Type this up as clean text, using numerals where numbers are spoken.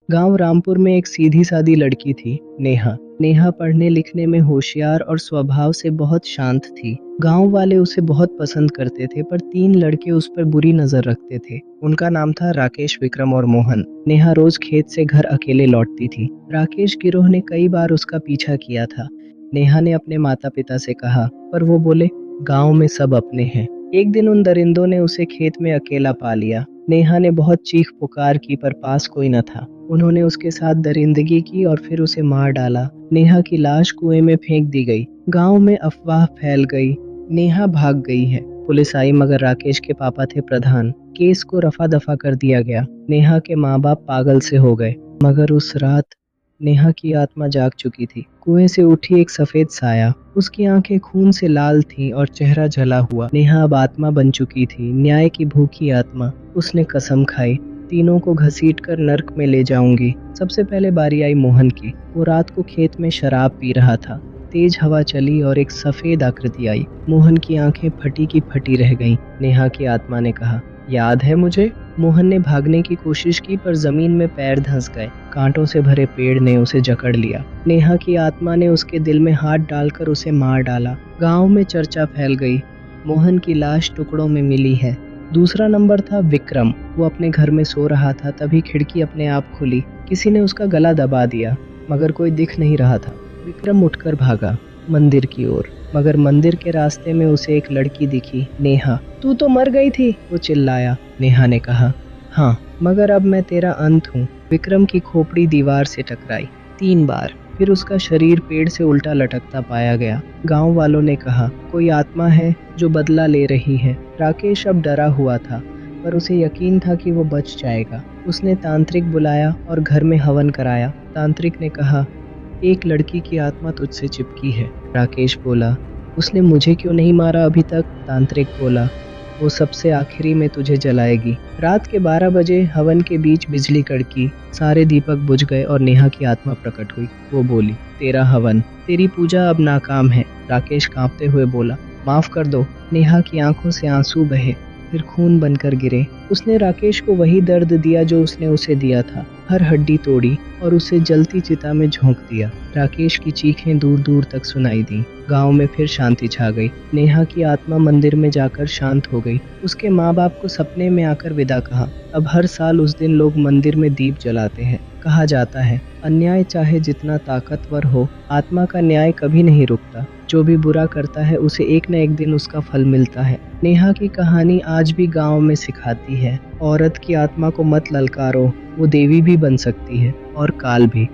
गांव रामपुर में एक सीधी सादी लड़की थी, नेहा। नेहा पढ़ने लिखने में होशियार और स्वभाव से बहुत शांत थी। गांव वाले उसे बहुत पसंद करते थे, पर 3 लड़के उस पर बुरी नजर रखते थे। उनका नाम था राकेश, विक्रम और मोहन। नेहा रोज खेत से घर अकेले लौटती थी। राकेश गिरोह ने कई बार उसका पीछा किया था। नेहा ने अपने माता पिता से कहा, पर वो बोले, गांव में सब अपने हैं। एक दिन उन दरिंदों ने उसे खेत में अकेला पा लिया। नेहा ने बहुत चीख पुकार की, पर पास कोई न था। उन्होंने उसके साथ दरिंदगी की और फिर उसे मार डाला। नेहा की लाश कुएं में फेंक दी गई। गांव में अफवाह फैल गई, नेहा भाग गई है। पुलिस आई, मगर राकेश के पापा थे प्रधान। केस को रफा दफा कर दिया गया। नेहा के माँ बाप पागल से हो गए। मगर उस रात नेहा की आत्मा जाग चुकी थी। कुएं से उठी एक सफेद साया। उसकी आंखें खून से लाल थीं और चेहरा जला हुआ। नेहा अब आत्मा बन चुकी थी, न्याय की भूखी आत्मा। उसने कसम खाई, तीनों को घसीटकर नर्क में ले जाऊंगी। सबसे पहले बारी आई मोहन की। वो रात को खेत में शराब पी रहा था। तेज हवा चली और एक सफेद आकृति आई। मोहन की आंखें फटी की फटी रह गईं। नेहा की आत्मा ने कहा, याद है मुझे? मोहन ने भागने की कोशिश की, पर जमीन में पैर धंस गए। कांटों से भरे पेड़ ने उसे जकड़ लिया। नेहा की आत्मा ने उसके दिल में हाथ डालकर उसे मार डाला। गांव में चर्चा फैल गई, मोहन की लाश टुकड़ों में मिली है। दूसरा नंबर था विक्रम। वो अपने घर में सो रहा था, तभी खिड़की अपने आप खुली। किसी ने उसका गला दबा दिया, मगर कोई दिख नहीं रहा था। विक्रम उठकर भागा मंदिर की ओर, मगर मंदिर के रास्ते में उसे एक लड़की दिखी, नेहा। तू तो मर गई थी, वो चिल्लाया। नेहा ने कहा, हाँ, मगर अब मैं तेरा अंत हूँ। विक्रम की खोपड़ी दीवार से टकराई 3 बार। फिर उसका शरीर पेड़ से उल्टा लटकता पाया गया। गांव वालों ने कहा, कोई आत्मा है जो बदला ले रही है। राकेश अब डरा हुआ था, पर उसे यकीन था कि वो बच जाएगा। उसने तांत्रिक बुलाया और घर में हवन कराया। तांत्रिक ने कहा, एक लड़की की आत्मा तुझसे चिपकी है। राकेश बोला, उसने मुझे क्यों नहीं मारा अभी तक? तांत्रिक बोला, वो सबसे आखिरी में तुझे जलाएगी। रात के 12 बजे हवन के बीच बिजली कड़की। सारे दीपक बुझ गए और नेहा की आत्मा प्रकट हुई। वो बोली, तेरा हवन, तेरी पूजा अब नाकाम है। राकेश कांपते हुए बोला, माफ कर दो। नेहा की आंखों से आंसू बहे, फिर खून बनकर गिरे। उसने राकेश को वही दर्द दिया जो उसने उसे दिया था। हर हड्डी तोड़ी और उसे जलती चिता में झोंक दिया। राकेश की चीखें दूर दूर तक सुनाई दी। गांव में फिर शांति छा गई। नेहा की आत्मा मंदिर में जाकर शांत हो गई। उसके माँ बाप को सपने में आकर विदा कहा। अब हर साल उस दिन लोग मंदिर में दीप जलाते हैं। कहा जाता है, अन्याय चाहे जितना ताकतवर हो, आत्मा का न्याय कभी नहीं रुकता। जो भी बुरा करता है उसे एक न एक दिन उसका फल मिलता है। नेहा की कहानी आज भी गांव में सिखाती है, औरत की आत्मा को मत ललकारो, वो देवी भी बन सकती है और काल भी।